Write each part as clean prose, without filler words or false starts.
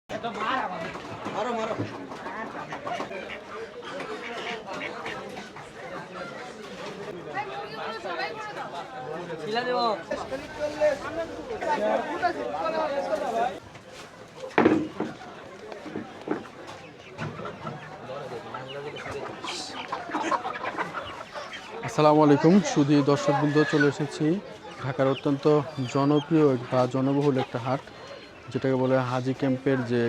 আসসালামু আলাইকুম সুধী দর্শকবৃন্দ, চলে এসেছি ঢাকার অত্যন্ত জনপ্রিয় বা জনবহুল একটা হাট, যেটাকে বলে হাজি ক্যাম্পের যে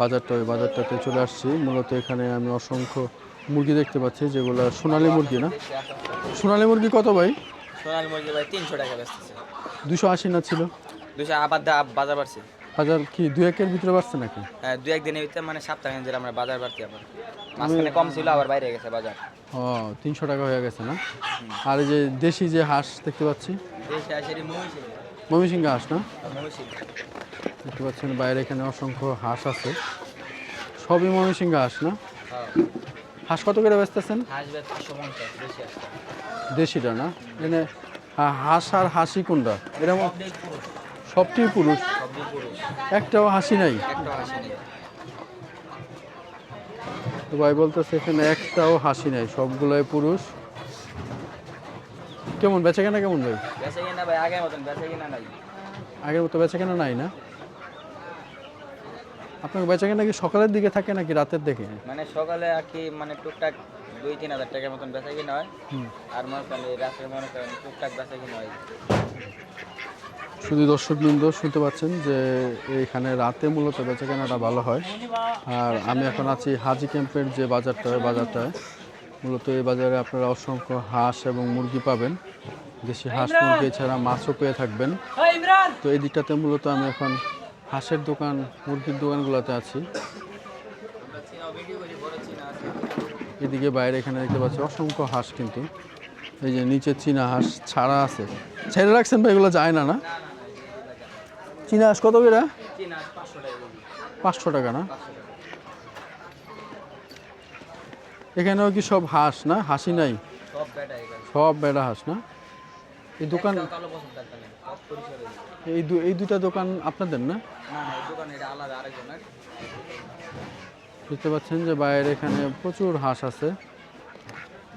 বাজারটা, ওই বাজারটাতে চলে আসছি। মূলত এখানে আমি অসংখ্য মুরগি দেখতে পাচ্ছি, যেগুলো সোনালী মুরগি। না, সোনালী মুরগি কত ভাই? সোনালী মুরগি ভাই 300 টাকা বেচতেছে। 280 না ছিল? 200 আবার বাজার বাড়ছে। বাজার কি 2-1-এর ভিতরে বাড়ছে নাকি? হ্যাঁ, 2-1 দিনের ভিতরে, মানে সপ্তাহে যে আমরা বাজার বাড়তি আবার মাঝখানে কম ছিল, আবার বাইরে গেছে বাজার। 300 টাকা হয়ে গেছে না? আর এই যে দেশি যে হাঁস দেখতে পাচ্ছি, দেশি হাঁসেরই ময়মনসিংহ হাঁস না? ময়মনসিংহ দেখতে পাচ্ছেন বাইরে এখানে অসংখ্য হাঁস আছে, সবই ময়মনসিংহ হাঁস না? হ্যাঁ। হাঁস কত করে বেচতেছেন? হাঁস বেচ 550, দেশি হাঁস। দেশিটা না? এখানে হাঁস আর হাসি কোনটা? এরকম সবটি পুরুষ, একটাও হাসি নাই? একটাও হাঁসি নেই। তো ভাই বলতেছে এখানে একটাও হাসি নাই, সবগুলাই পুরুষ। কেমন বেচা কেনা কেমন ভাই? বেচে কিনা ভাই আগের মতন বেচে কিনা নাই। আগের মতো বেচা কেনা নাই না? আপনার বেচা কেনা কি সকালের দিকে থাকে নাকি রাতের দিকে? মানে সকালে আর কি, মানে টুকটাক 2-3 হাজার টাকার মতন বেচা কিনা হয়। আর মনে করেন রাতের মনে করেন টুকটাক বেচা কিনা হয়। শুধু দর্শকবৃন্দ শুনতে পাচ্ছেন যে এখানে রাতে মূলত বেচা কেনাটা ভালো হয়। আর আমি এখন আছি হাজি ক্যাম্পের যে বাজারটা, ওই বাজারটায়। মূলত এই বাজারে আপনারা অসংখ্য হাঁস এবং মুরগি পাবেন, দেশি হাঁস মুরগি এছাড়া মাছও পেয়ে থাকবেন। তো এই দিকটাতে মূলত আমি এখন হাঁসের দোকান, মুরগির দোকানগুলোতে আছি। এদিকে বাইরে এখানে দেখতে পাচ্ছি অসংখ্য হাঁস, কিন্তু এই যে নিচে চীনা হাঁস ছাড়া আছে। ছেড়ে রাখছেন ভাই, এগুলো যায় না? না, চীনা হাঁস কত করে? 500 টাকা না? এখানেও কি সব হাঁস না, হাসি নাই? সব বেড়া হাঁস না? এই দোকান, এই দুটা দোকান আপনাদের না? বুঝতে পাচ্ছেন যে বাইরে এখানে প্রচুর হাঁস আছে,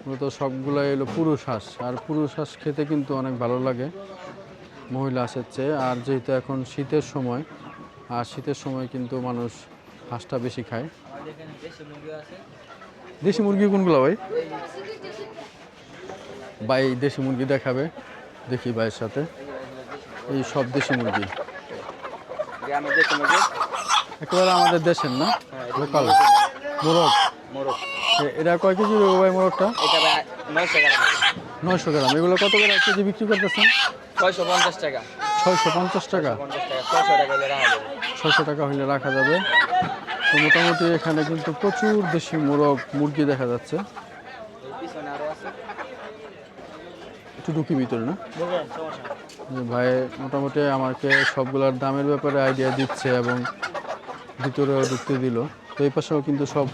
মূলত সবগুলাই এলো পুরুষ হাঁস। আর পুরুষ হাঁস খেতে কিন্তু অনেক ভালো লাগে মহিলা হাঁসের চেয়ে। আর যেহেতু এখন শীতের সময়, আর শীতের সময় কিন্তু মানুষ হাঁসটা বেশি খায়। দেশি মুরগি কোনগুলো ভাই? ভাই দেশি মুরগি দেখাবে, দেখি ভাইয়ের সাথে। এই সব দেশি মুরগি, একেবারে আমাদের দেশের না? লোকাল মোরগ। এটা কয় কেজি ভাই মোরগটা? 900 গ্রাম। এগুলো কত করে কেজি বিক্রি করতেছেন? 650 টাকা। 650 টাকা? 600 টাকা হইলে রাখা যাবে। তো মোটামুটি এখানে কিন্তু প্রচুর দেশি মুরগি দেখা যাচ্ছে। একটু ঢুকি ভিতরে না? ভাই মোটামুটি আমাকে সবগুলোর দামের ব্যাপারে আইডিয়া দিচ্ছে এবং ভিতরেও ঢুকতে দিল। তো এই পাশেও কিন্তু সব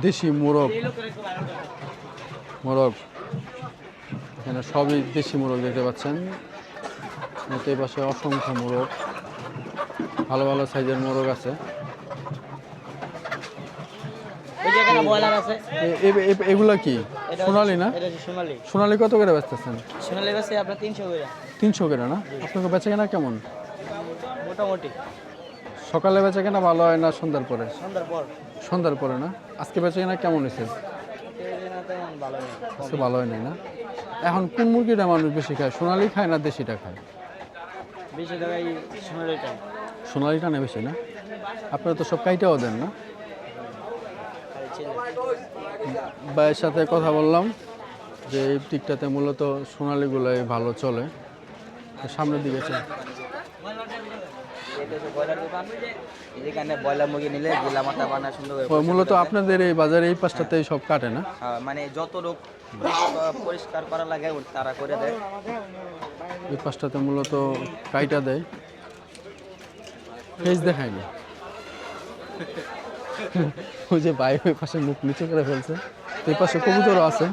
দেশি মোরগ, এখানে সবই দেশি মোরগ দেখতে পাচ্ছেন। এই পাশে অসংখ্য মোরগ, ভালো ভালো সাইজের মোরগ আছে। এগুলা কি সোনালি না? সোনালি কত করে বেচতেছেন? সোনালি বেচে আপনার 300 করে। 300 করে না? আপনাকে বেচা কেনা কেমন? মোটামুটি। সকালে বেচা কেনা ভালো হয় না সন্ধ্যার পরে? সন্ধ্যার পরে না? আজকে বেচা কেনা কেমন হয়েছে? ভালো হয় নাই না? এখন কোন মুরগিটা মানুষ বেশি খায়, সোনালি খায় না দেশিটা খায়? সোনালিটা না বেশি না? আপনারা তো সব কাইটাও দেন না? ভাইয়ের সাথে কথা বললাম যে এই দিকটাতে মূলত সোনালিগুলোই ভালো চলে। সামনের দিকে মূলত আপনাদের এই বাজারে এই পাশটাতে সব কাটে না? মানে যত রোগ পরিষ্কার করা লাগে তারা করে দেয়। এই পাশটাতে মূলত কাইটা দেয়, ফেস দেখায় না। ওই যে ভাই ওই পাশে মুখ নিচে করে ফেলছে। এই পাশে কবুতরও আছে,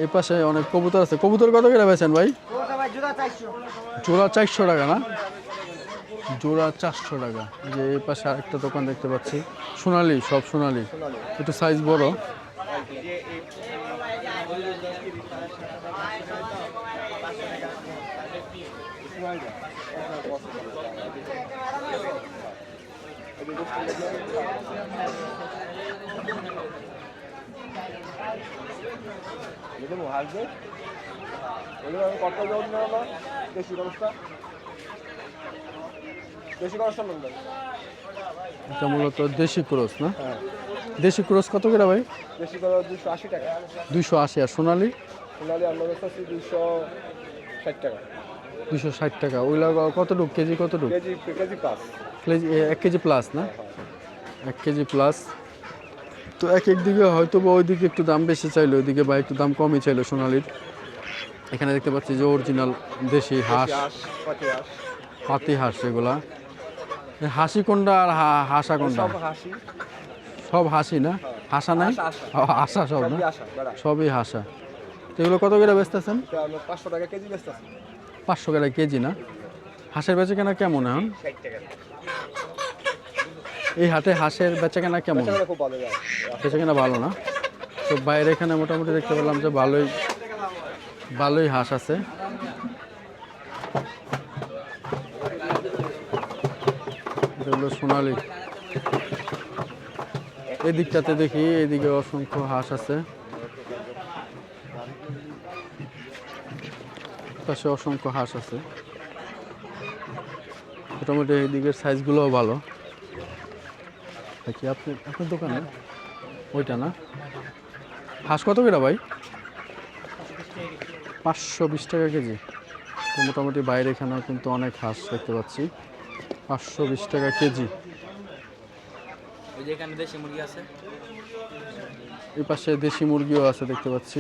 এই পাশে অনেক কবুতর আছে। কবুতর কত করে বেচেন ভাই? জোড়া 400 টাকা না? জোড়া 400 টাকা। এই যে এই পাশে আরেকটা দোকান দেখতে পাচ্ছি, সোনালি, সব সোনালি, একটু সাইজ বড়। এটা মূলত দেশি ক্রস না? দেশি ক্রস কত করে ভাই? বেশি করে 280 টাকা। 280। আর সোনালি? সোনালি আমরা বেচতেছি 260 টাকা। 260 টাকা। ওইগুলা কতটুক কেজি, কতটুক? KG KG pass. 1 KG plus না? 1 কেজি প্লাস। তো এক এক দিকে হয়তো বা ওইদিকে একটু দাম বেশি চাইলো, ওইদিকে বা একটু দাম কমই চাইলো সোনালির। এখানে দেখতে পাচ্ছি যে অরিজিনাল দেশি হাঁস, পাতি হাঁস। এগুলা হাসি কোনটা আর হাসা কোনটা? সব হাসি। সব হাসি না? হাসা নাই? হাসা সব না? সবই হাসা। তো এগুলো কত করে বেচতেছেন? 500 টাকা কেজি বেচতেছি। 500 করে কেজি না? হাঁসের বেচা কেনা কেমন এখন? 60 টাকা। এই হাটে হাঁসের বেচা কেনা কেমন? বেচাকেনা খুব ভালো যায়। বেচা কেনা ভালো না? তো বাইরে এখানে মোটামুটি দেখতে পেলাম যে ভালোই হাঁস আছে। এটা হলো সোনালি। এই দিকটাতে দেখি, এইদিকে অসংখ্য হাঁস আছে, পাশে অসংখ্য হাঁস আছে। মোটামুটি এই দিকের সাইজগুলোও ভালো। কি আপনার দোকানে ওইটা না? হাঁস কত করে ভাই? 520 টাকা কেজি। তো মোটামুটি বাইরে এখানেও কিন্তু অনেক হাঁস দেখতে পাচ্ছি, 520 টাকা কেজি। ওই যে এখানে দেশি মুরগি আছে। এই পাশে দেশি মুরগিও আছে দেখতে পাচ্ছি।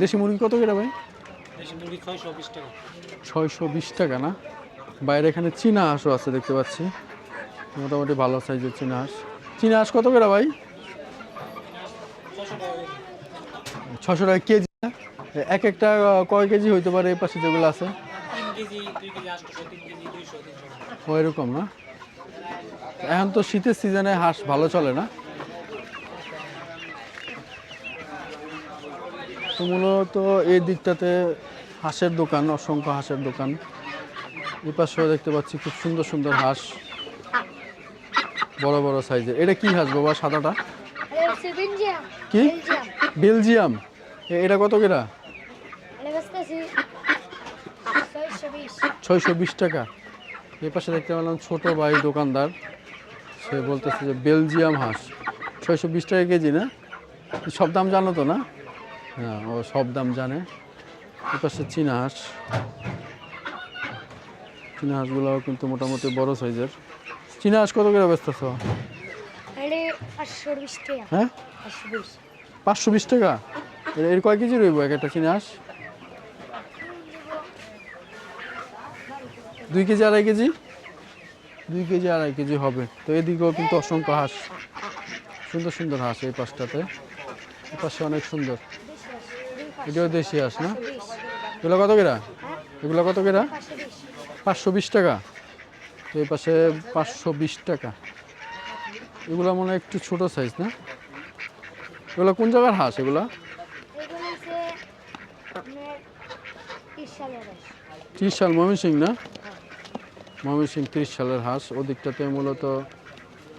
দেশি মুরগি কত করে ভাই? দেশি মুরগি 620 টাকা। 620 টাকা না? বাইরে এখানে চীনা হাঁসও আছে দেখতে পাচ্ছি, মোটামুটি ভালো সাইজের চীনা হাঁস। চীনা হাঁস কত করে ভাই? 600 টাকা কেজি না? এক একটা কয় কেজি হইতে পারে এই পাশে যেগুলো আছে? 3 কেজি 2 কেজি 800 3 কেজি 200 300। ওই রকম না? এখন তো শীতের সিজনে হাঁস ভালো চলে না? তো মূলত এই দিকটাতে হাঁসের দোকান, অসংখ্য হাঁসের দোকান। এই পাশেও দেখতে পাচ্ছি খুব সুন্দর সুন্দর হাঁস, বড় বড় সাইজের। এটা কি হাঁস বাবা সাদাটা? কি? বেলজিয়াম। এটা কত করে? 620 টাকা। এই পাশে দেখতে পেলাম ছোট ভাই দোকানদার, সে বলতেছে যে বেলজিয়াম হাঁস 620 টাকা কেজি না? সব দাম জানো তো না? হ্যাঁ, ও সব দাম জানে। এই পাশে চীনা হাঁস, চীনা হাঁসগুলোও কিন্তু মোটামুটি বড় সাইজের। চীনা হাঁস কত করে বেচতেছ? হ্যাঁ, 520 টাকা। এর কয় কেজি রইব এক একটা চীনা হাঁস? 2 কেজি 2.5 কেজি? 2 কেজি 2.5 কেজি হবে। তো এদিকেও কিন্তু অসংখ্য হাঁস, সুন্দর সুন্দর হাঁস এই পাশটাতে। এই পাশে অনেক সুন্দর। এটাও দেশি হাঁস না? এগুলো কত করে? এগুলো কত করে? 520 টাকা। তো এই পাশে 520 টাকা। এগুলো মনে হয় একটু ছোট সাইজ না? এগুলো কোন জায়গার হাঁস এগুলা? 30 সাল ময়মনসিং না? ময়মনসিং 30 সালের হাঁস। ওদিকটাতে মূলত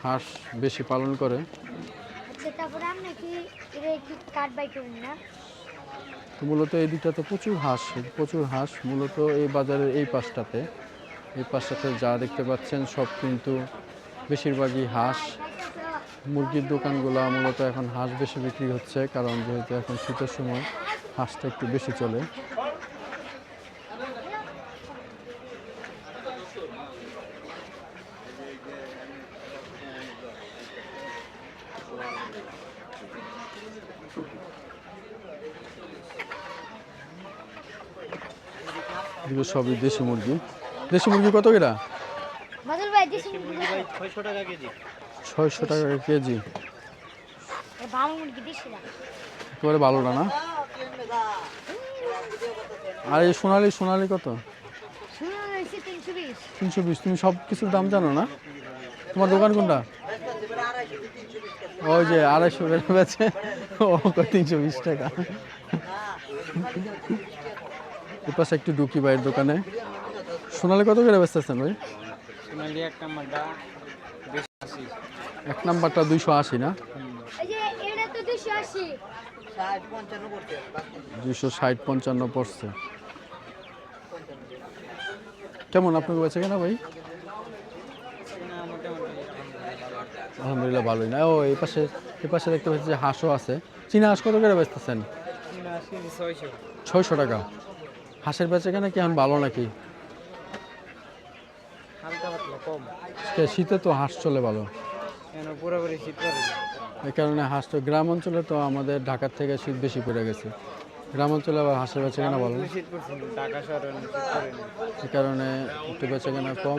হাঁস বেশি পালন করে। তো মূলত এই দিকটাতে প্রচুর হাঁস মূলত এই বাজারের এই পাশটাতে যা দেখতে পাচ্ছেন সব কিন্তু বেশিরভাগই হাঁস। মুরগির দোকানগুলো মূলত এখন হাঁস বেশি বিক্রি হচ্ছে, কারণ যেহেতু এখন শীতের সময় হাঁসটা একটু বেশি চলে। এগুলো সবই দেশি মুরগি। দেশি মুরগি কত করে? 600 টাকা কেজি। 600 টাকা কেজি। একেবারে ভালোটা না? আর এই সোনালি কত? দিছি 320 320। তুমি সব কিছুর দাম জানো না? তোমার দোকান কোনটা? ওই যে 250 করে বেচে, ও 320 টাকা। এর পাশে একটু ঢুকি ভাইয়ের দোকানে। সোনালি কত করে বেচতেছেন ভাই? সোনালি এক নাম্বারটা 280। এক নাম্বারটা 280 না? এই যে এটা তো 280 260-55 পড়ছে। কেমন আপনাকে বেচে কেনা ভাই? না মোটামুটি আলহামদুলিল্লাহ ভালোই না। ও এই পাশে দেখতে পাচ্ছি যে হাঁসও আছে। চীনা হাঁস কত করে বেচতেছেন? 600। 600 টাকা। হাঁসের বেচে কেনা কি এখন ভালো নাকি? হালকা পাতলা কম, শীতে তো হাঁস চলে ভালো, কেন পুরোপুরি শীত পড়ে না। এই কারণে হাঁস তো গ্রাম অঞ্চলে তো আমাদের ঢাকার থেকে শীত বেশি পড়ে গেছে। গ্রাম অঞ্চলে আবার হাঁসের বেচে কেনা ভালো, শীত পড়ছে না, ঢাকা শহরে অনেক শীত পড়ে না। এই কারণে একটু বেচে কেনা কম।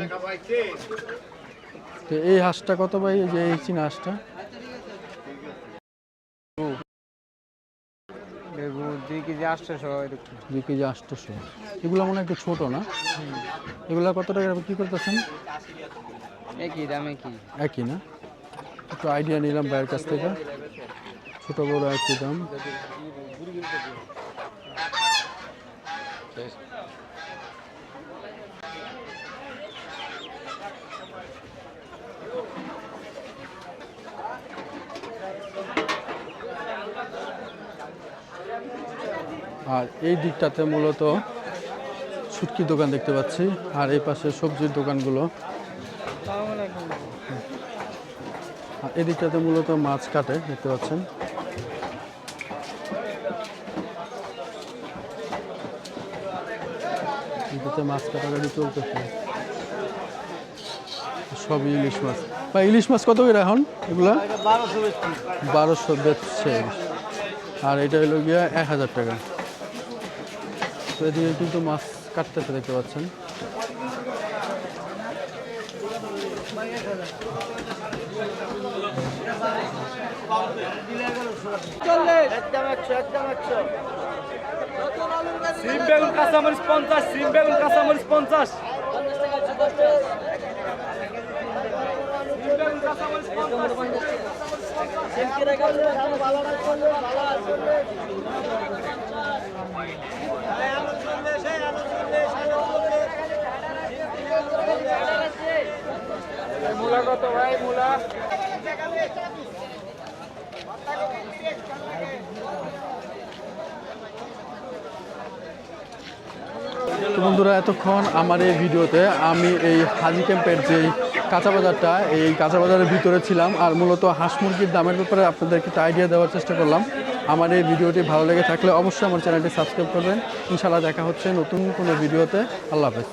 তো এই হাঁসটা কত ভাই? এই যে এই চীনা হাঁসটা বেগু 2 কেজি 800 এরকম। 2 কেজি 800। এগুলো মনে হয় একটু ছোটো না? এগুলো কত টাকা কি করতেছেন? একই দামে কি? একই না? একটু আইডিয়া নিলাম ভাইয়ের কাছ থেকে, ছোটো বড়ো একই দাম। আর এই দিকটাতে মূলত শুটকির দোকান দেখতে পাচ্ছি, আর এই পাশে সবজির দোকানগুলো। আর এই দিকটাতে মূলত মাছ কাটে দেখতে পাচ্ছেন। এদিকে মাছ কাটাকাটি চলতেছে, সবই ইলিশ মাছ। বা ইলিশ মাছ কত করে এখন এগুলা? 1200 বেচছে। আর এটা হলো গিয়া 1000 টাকা। তো এদিকে কিন্তু মাছ কাটতেছে দেখতে পাচ্ছেন। সিম বেগুন কাঁচামরিচ 50, সিম বেগুন কাঁচামরিচ 50। মূলা কত ভাই? মূলা তো বন্ধুরা, এতক্ষণ আমার এই ভিডিওতে আমি এই হাজি ক্যাম্পের যে কাঁচা বাজারটা, এই কাঁচা বাজারের ভিতরে ছিলাম, আর মূলত হাঁস মুরগির দামের ব্যাপারে আপনাদেরকে একটা আইডিয়া দেওয়ার চেষ্টা করলাম। আমার এই ভিডিওটি ভালো লেগে থাকলে অবশ্যই আমার চ্যানেলটি সাবস্ক্রাইব করবেন। ইনশাআল্লাহ দেখা হচ্ছে নতুন কোনো ভিডিওতে। আল্লাহ হাফেজ।